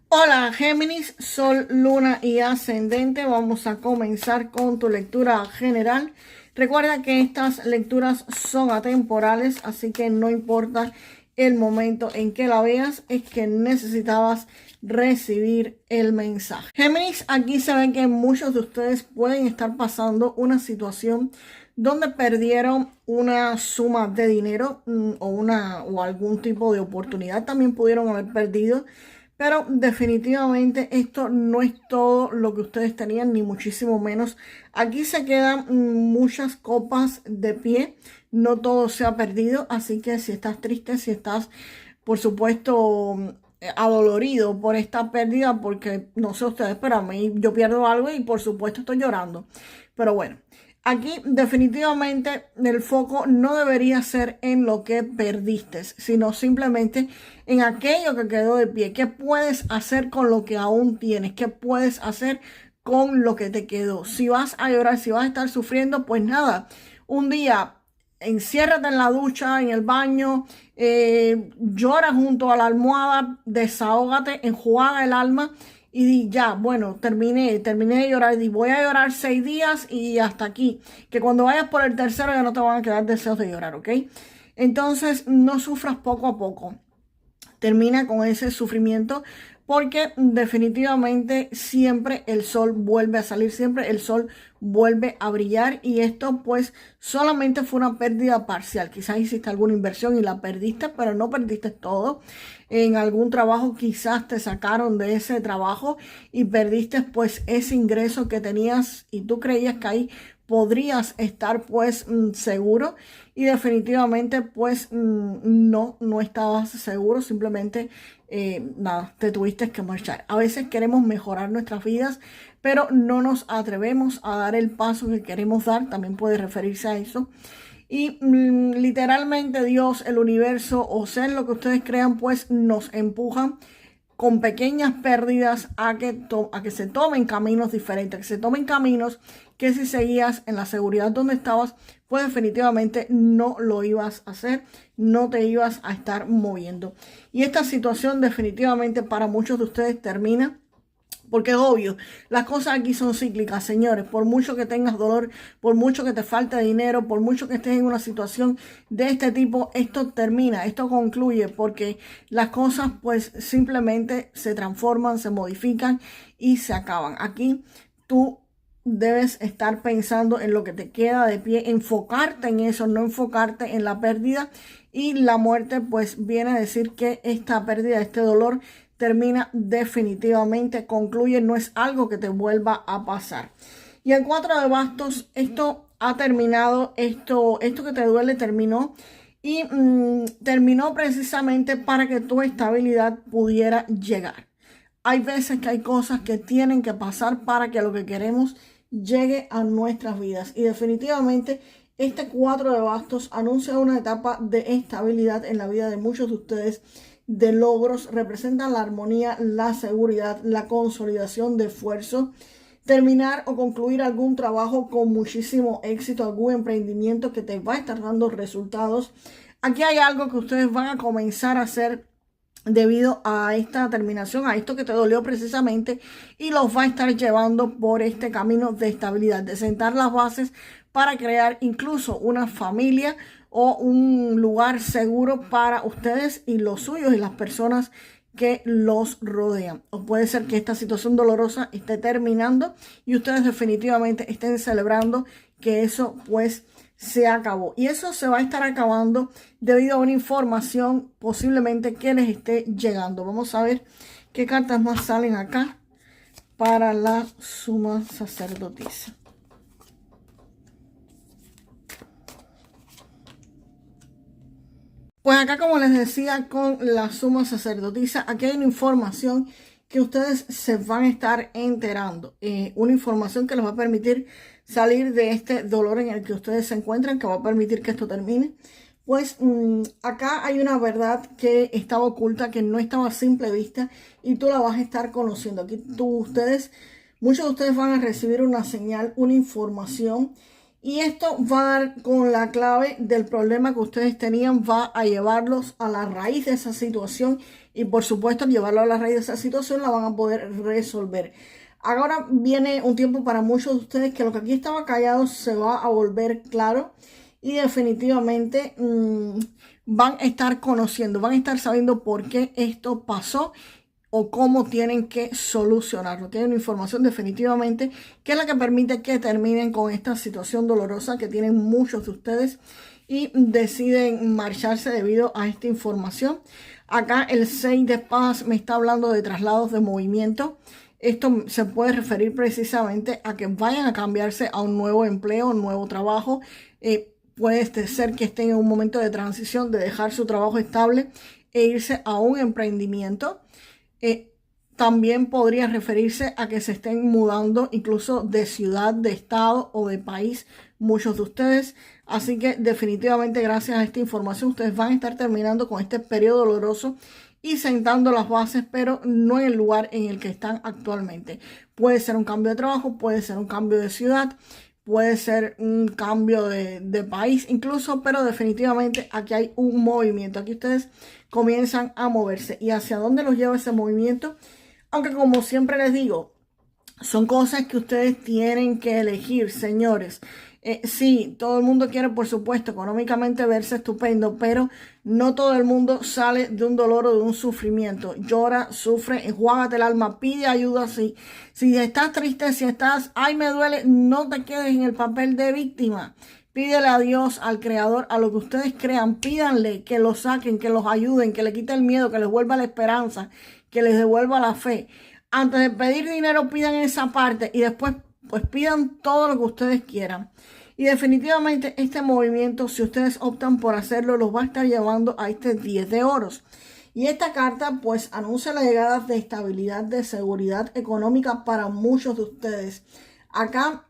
Hola Géminis, Sol, Luna y Ascendente. Vamos a comenzar con tu lectura general. Recuerda que estas lecturas son atemporales, así que no importa el momento en que la veas, es que necesitabas recibir el mensaje. Géminis, aquí se ve que muchos de ustedes pueden estar pasando una situación donde perdieron una suma de dinero o algún tipo de oportunidad. También pudieron haber perdido, pero definitivamente esto no es todo lo que ustedes tenían, ni muchísimo menos. Aquí se quedan muchas copas de pie. No todo se ha perdido, así que si estás triste, si estás, por supuesto, adolorido por esta pérdida, porque no sé ustedes, pero a mí yo pierdo algo y por supuesto estoy llorando. Pero bueno, aquí definitivamente el foco no debería ser en lo que perdiste, sino simplemente en aquello que quedó de pie. ¿Qué puedes hacer con lo que aún tienes? ¿Qué puedes hacer con lo que te quedó? Si vas a llorar, si vas a estar sufriendo, pues nada, un día enciérrate en la ducha, en el baño, llora junto a la almohada, desahógate, enjuaga el alma y di, ya, bueno, terminé de llorar, di, voy a llorar 6 días y hasta aquí, que cuando vayas por el tercero ya no te van a quedar deseos de llorar, ¿ok? Entonces, no sufras poco a poco. Termina con ese sufrimiento porque definitivamente siempre el sol vuelve a salir, siempre el sol vuelve a brillar y esto pues solamente fue una pérdida parcial. Quizás hiciste alguna inversión y la perdiste, pero no perdiste todo. En algún trabajo quizás te sacaron de ese trabajo y perdiste pues ese ingreso que tenías y tú creías que ahí podrías estar pues seguro y definitivamente pues no estabas seguro, simplemente nada, te tuviste que marchar. A veces queremos mejorar nuestras vidas, pero no nos atrevemos a dar el paso que queremos dar, también puede referirse a eso. Y literalmente Dios, el universo o sea lo que ustedes crean, pues nos empujan con pequeñas pérdidas a que se tomen caminos diferentes, que se tomen caminos que si seguías en la seguridad donde estabas, pues definitivamente no lo ibas a hacer, no te ibas a estar moviendo. Y esta situación definitivamente para muchos de ustedes termina. Porque es obvio, las cosas aquí son cíclicas, señores. Por mucho que tengas dolor, por mucho que te falte dinero, por mucho que estés en una situación de este tipo, esto termina, esto concluye, porque las cosas pues simplemente se transforman, se modifican y se acaban. Aquí tú debes estar pensando en lo que te queda de pie, enfocarte en eso, no enfocarte en la pérdida. Y la muerte pues viene a decir que esta pérdida, este dolor termina definitivamente, concluye, no es algo que te vuelva a pasar. Y el 4 de bastos, esto ha terminado, esto que te duele terminó y terminó precisamente para que tu estabilidad pudiera llegar. Hay veces que hay cosas que tienen que pasar para que lo que queremos llegue a nuestras vidas y definitivamente este 4 de bastos anuncia una etapa de estabilidad en la vida de muchos de ustedes, de logros, representan la armonía, la seguridad, la consolidación de esfuerzo, terminar o concluir algún trabajo con muchísimo éxito, algún emprendimiento que te va a estar dando resultados. Aquí hay algo que ustedes van a comenzar a hacer debido a esta terminación, a esto que te dolió precisamente, y los va a estar llevando por este camino de estabilidad, de sentar las bases para crear incluso una familia o un lugar seguro para ustedes y los suyos y las personas que los rodean. O puede ser que esta situación dolorosa esté terminando y ustedes definitivamente estén celebrando que eso pues se acabó. Y eso se va a estar acabando debido a una información posiblemente que les esté llegando. Vamos a ver qué cartas más salen acá para la suma sacerdotisa. Pues acá, como les decía, con la suma sacerdotisa, aquí hay una información que ustedes se van a estar enterando. Una información que les va a permitir salir de este dolor en el que ustedes se encuentran, que va a permitir que esto termine. Pues acá hay una verdad que estaba oculta, que no estaba a simple vista y tú la vas a estar conociendo. Aquí muchos de ustedes van a recibir una señal, una información. Y esto va a dar con la clave del problema que ustedes tenían, va a llevarlos a la raíz de esa situación y por supuesto llevarlo a la raíz de esa situación la van a poder resolver. Ahora viene un tiempo para muchos de ustedes que lo que aquí estaba callado se va a volver claro y definitivamente van a estar conociendo, van a estar sabiendo por qué esto pasó o cómo tienen que solucionarlo. Tienen información definitivamente que es la que permite que terminen con esta situación dolorosa que tienen muchos de ustedes y deciden marcharse debido a esta información. Acá el 6 de espadas me está hablando de traslados de movimiento. Esto se puede referir precisamente a que vayan a cambiarse a un nuevo empleo, un nuevo trabajo. Puede ser que estén en un momento de transición de dejar su trabajo estable e irse a un emprendimiento. También podría referirse a que se estén mudando incluso de ciudad, de estado o de país, muchos de ustedes. Así que definitivamente gracias a esta información ustedes van a estar terminando con este periodo doloroso y sentando las bases, pero no en el lugar en el que están actualmente. Puede ser un cambio de trabajo, puede ser un cambio de ciudad, puede ser un cambio de país incluso, pero definitivamente aquí hay un movimiento. Aquí ustedes comienzan a moverse. ¿Y hacia dónde los lleva ese movimiento? Aunque como siempre les digo, son cosas que ustedes tienen que elegir, señores. Sí, todo el mundo quiere, por supuesto, económicamente verse estupendo, pero no todo el mundo sale de un dolor o de un sufrimiento. Llora, sufre, enjuágate el alma, pide ayuda. Si estás triste, si estás, ay, me duele, no te quedes en el papel de víctima. Pídele a Dios, al Creador, a lo que ustedes crean. Pídanle que los saquen, que los ayuden, que le quite el miedo, que les vuelva la esperanza, que les devuelva la fe. Antes de pedir dinero, pidan esa parte y después pues pidan todo lo que ustedes quieran. Y definitivamente este movimiento, si ustedes optan por hacerlo, los va a estar llevando a este 10 de oros. Y esta carta pues anuncia la llegada de estabilidad, de seguridad económica para muchos de ustedes. Acá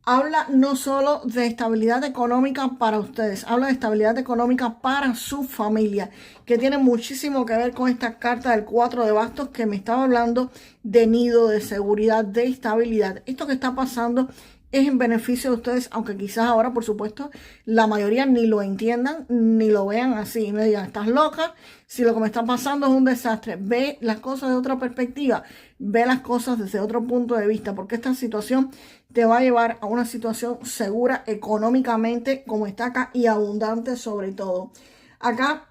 habla no solo de estabilidad económica para ustedes, habla de estabilidad económica para su familia, que tiene muchísimo que ver con esta carta del 4 de bastos que me estaba hablando de nido, de seguridad, de estabilidad. Esto que está pasando es en beneficio de ustedes, aunque quizás ahora, por supuesto, la mayoría ni lo entiendan, ni lo vean así. Me digan, estás loca, si lo que me está pasando es un desastre. Ve las cosas de otra perspectiva, ve las cosas desde otro punto de vista, porque esta situación te va a llevar a una situación segura económicamente, como está acá, y abundante sobre todo. Acá,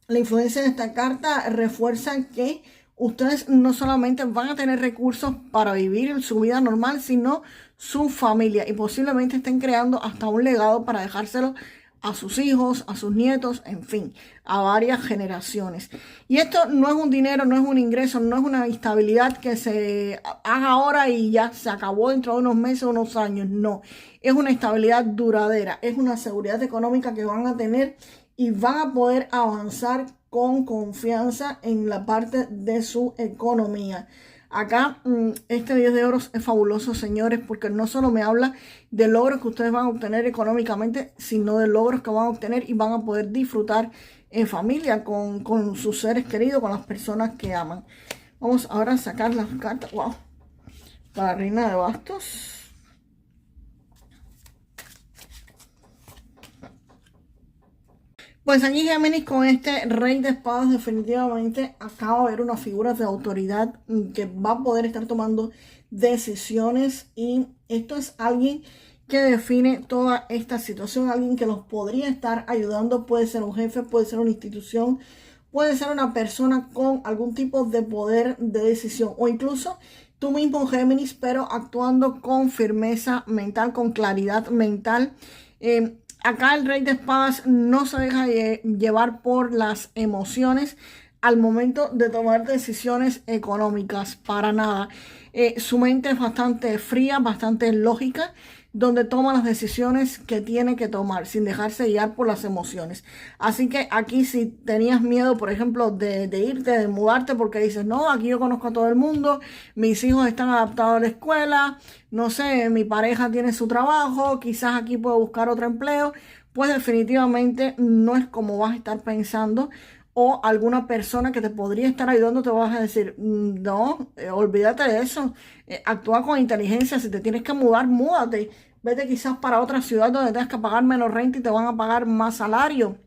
la influencia de esta carta refuerza que ustedes no solamente van a tener recursos para vivir en su vida normal, sino su familia. Y posiblemente estén creando hasta un legado para dejárselo a sus hijos, a sus nietos, en fin, a varias generaciones. Y esto no es un dinero, no es un ingreso, no es una estabilidad que se haga ahora y ya se acabó dentro de unos meses, unos años. No, es una estabilidad duradera, es una seguridad económica que van a tener y van a poder avanzar con confianza en la parte de su economía. Acá este 10 de oros es fabuloso, señores, porque no solo me habla de logros que ustedes van a obtener económicamente, sino de logros que van a obtener y van a poder disfrutar en familia, con sus seres queridos, con las personas que aman. Vamos ahora a sacar las cartas. Wow. Para la reina de bastos. Pues aquí Géminis, con este rey de espadas, definitivamente acaba de ver una figura de autoridad que va a poder estar tomando decisiones, y esto es alguien que define toda esta situación, alguien que los podría estar ayudando. Puede ser un jefe, puede ser una institución, puede ser una persona con algún tipo de poder de decisión, o incluso tú mismo, Géminis, pero actuando con firmeza mental, con claridad mental. Acá el rey de espadas no se deja llevar por las emociones al momento de tomar decisiones económicas, para nada. Su mente es bastante fría, bastante lógica, donde toma las decisiones que tiene que tomar sin dejarse guiar por las emociones. Así que aquí, si tenías miedo, por ejemplo, de irte, de mudarte, porque dices, no, aquí yo conozco a todo el mundo, mis hijos están adaptados a la escuela, no sé, mi pareja tiene su trabajo, quizás aquí puedo buscar otro empleo, pues definitivamente no es como vas a estar pensando. O alguna persona que te podría estar ayudando te vas a decir, no, olvídate de eso, actúa con inteligencia. Si te tienes que mudar, múdate, vete quizás para otra ciudad donde tengas que pagar menos renta y te van a pagar más salario.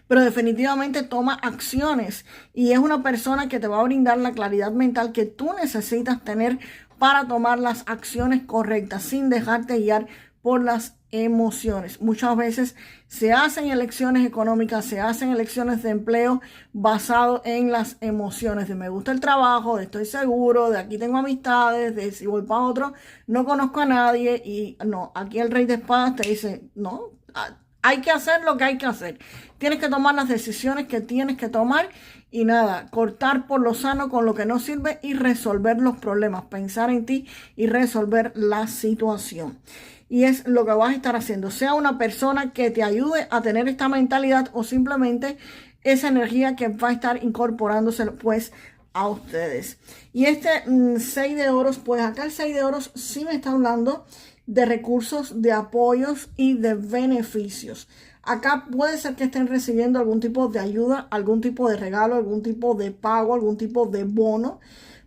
pero definitivamente toma acciones y es una persona que te va a brindar la claridad mental que tú necesitas tener para tomar las acciones correctas sin dejarte guiar por las emociones. Muchas veces se hacen elecciones económicas, se hacen elecciones de empleo basado en las emociones de me gusta el trabajo, de estoy seguro, de aquí tengo amistades, de si voy para otro, no conozco a nadie y no, aquí el rey de espadas te dice, no, hay que hacer lo que hay que hacer. Tienes que tomar las decisiones que tienes que tomar y nada, cortar por lo sano con lo que no sirve y resolver los problemas, pensar en ti y resolver la situación. Y es lo que vas a estar haciendo, sea una persona que te ayude a tener esta mentalidad o simplemente esa energía que va a estar incorporándose pues a ustedes. Y este 6 de oros, pues acá el 6 de oros sí me está hablando de recursos, de apoyos y de beneficios. Acá puede ser que estén recibiendo algún tipo de ayuda, algún tipo de regalo, algún tipo de pago, algún tipo de bono.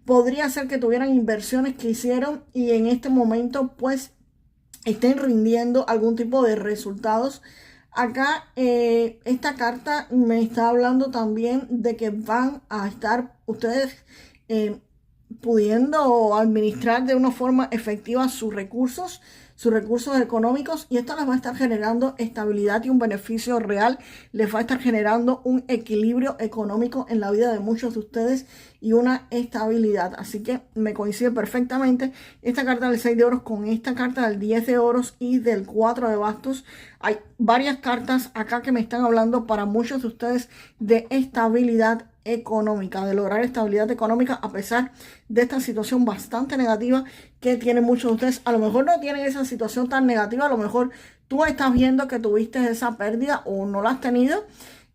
Podría ser que tuvieran inversiones que hicieron y en este momento pues estén rindiendo algún tipo de resultados. Acá esta carta me está hablando también de que van a estar ustedes pudiendo administrar de una forma efectiva sus recursos económicos y esto les va a estar generando estabilidad y un beneficio real, les va a estar generando un equilibrio económico en la vida de muchos de ustedes y una estabilidad. Así que me coincide perfectamente esta carta del 6 de oros con esta carta del 10 de oros y del 4 de bastos. Hay varias cartas acá que me están hablando para muchos de ustedes de estabilidad económica, de lograr estabilidad económica a pesar de esta situación bastante negativa que tienen muchos de ustedes. A lo mejor no tienen esa situación tan negativa, a lo mejor tú estás viendo que tuviste esa pérdida o no la has tenido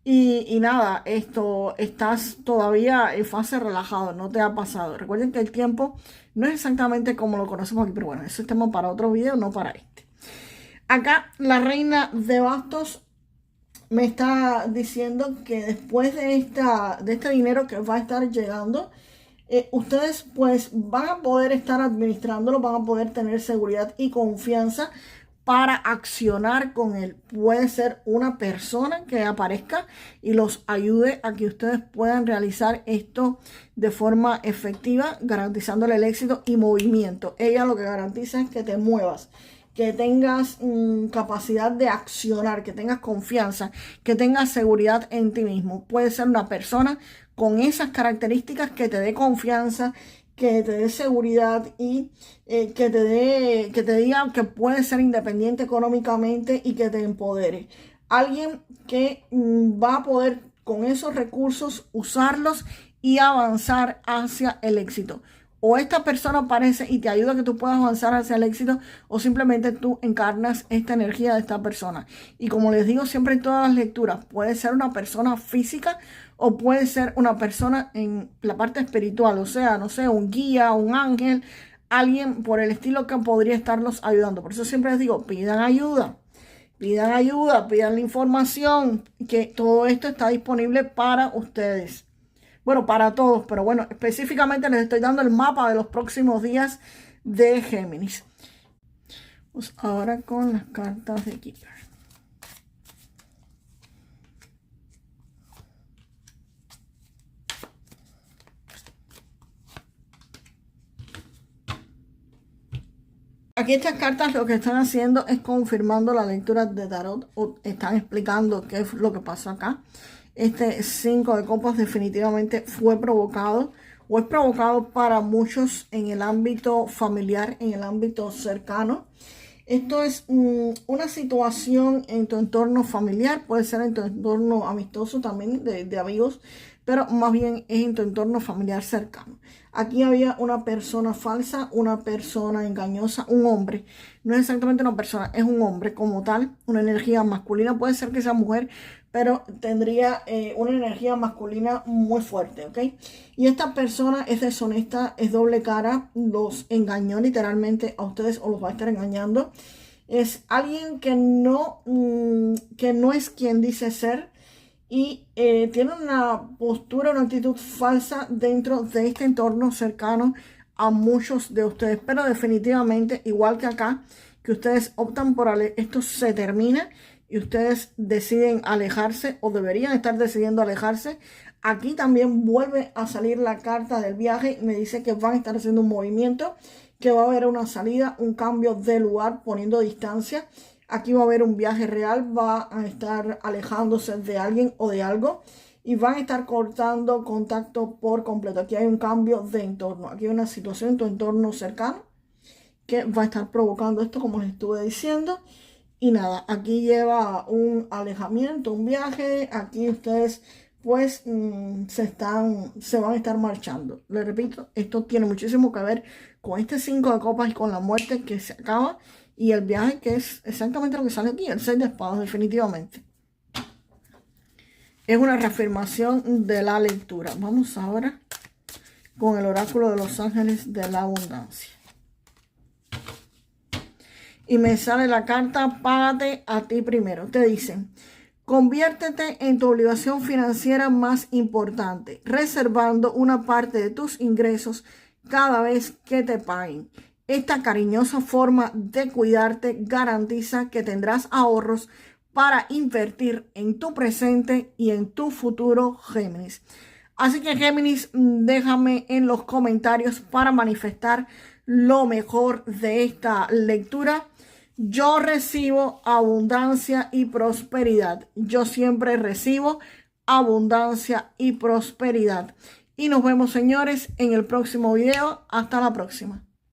y nada, estás todavía en fase relajado, no te ha pasado. Recuerden que el tiempo no es exactamente como lo conocemos aquí, pero bueno, ese es tema para otro video, no para este. Acá la reina de bastos me está diciendo que después de este dinero que va a estar llegando, ustedes pues van a poder estar administrándolo, van a poder tener seguridad y confianza para accionar con él. Puede ser una persona que aparezca y los ayude a que ustedes puedan realizar esto de forma efectiva, garantizándole el éxito y movimiento. Ella lo que garantiza es que te muevas, que tengas capacidad de accionar, que tengas confianza, que tengas seguridad en ti mismo. Puede ser una persona con esas características que te dé confianza, que te dé seguridad y que te diga que puedes ser independiente económicamente y que te empodere. Alguien que va a poder con esos recursos usarlos y avanzar hacia el éxito. O esta persona aparece y te ayuda a que tú puedas avanzar hacia el éxito o simplemente tú encarnas esta energía de esta persona. Y como les digo siempre en todas las lecturas, puede ser una persona física o puede ser una persona en la parte espiritual, o sea, no sé, un guía, un ángel, alguien por el estilo que podría estarlos ayudando. Por eso siempre les digo, pidan ayuda, pidan la información, que todo esto está disponible para ustedes. Bueno, para todos, pero bueno, específicamente les estoy dando el mapa de los próximos días de Géminis. Pues ahora con las cartas de Keeper. Aquí estas cartas lo que están haciendo es confirmando la lectura de tarot o están explicando qué es lo que pasó acá. Este 5 de copas definitivamente fue provocado o es provocado para muchos en el ámbito familiar, en el ámbito cercano. Esto es una situación en tu entorno familiar, puede ser en tu entorno amistoso también, de amigos, pero más bien es en tu entorno familiar cercano. Aquí había una persona falsa, una persona engañosa, un hombre. No es exactamente una persona, es un hombre como tal, una energía masculina. Puede ser que sea mujer, pero tendría una energía masculina muy fuerte, ¿ok? Y esta persona es deshonesta, es doble cara, los engañó literalmente a ustedes o los va a estar engañando. Es alguien que no es quien dice ser y tiene una postura, una actitud falsa dentro de este entorno cercano a muchos de ustedes. Pero definitivamente, igual que acá, que ustedes optan por esto se termina y ustedes deciden alejarse o deberían estar decidiendo alejarse, aquí también vuelve a salir la carta del viaje y me dice que van a estar haciendo un movimiento, que va a haber una salida, un cambio de lugar, poniendo distancia. Aquí va a haber un viaje real, va a estar alejándose de alguien o de algo y van a estar cortando contacto por completo. Aquí hay un cambio de entorno, aquí hay una situación en tu entorno cercano que va a estar provocando esto, como les estuve diciendo. Y nada, aquí lleva un alejamiento, un viaje. Aquí ustedes pues se van a estar marchando. Les repito, esto tiene muchísimo que ver con este 5 de copas y con la muerte que se acaba. Y el viaje, que es exactamente lo que sale aquí, el 6 de espadas, definitivamente. Es una reafirmación de la lectura. Vamos ahora con el oráculo de los ángeles de la abundancia. Y me sale la carta, págate a ti primero. Te dicen, conviértete en tu obligación financiera más importante, reservando una parte de tus ingresos cada vez que te paguen. Esta cariñosa forma de cuidarte garantiza que tendrás ahorros para invertir en tu presente y en tu futuro, Géminis. Así que, Géminis, déjame en los comentarios para manifestar lo mejor de esta lectura. Yo recibo abundancia y prosperidad. Yo siempre recibo abundancia y prosperidad. Y nos vemos, señores, en el próximo video. Hasta la próxima.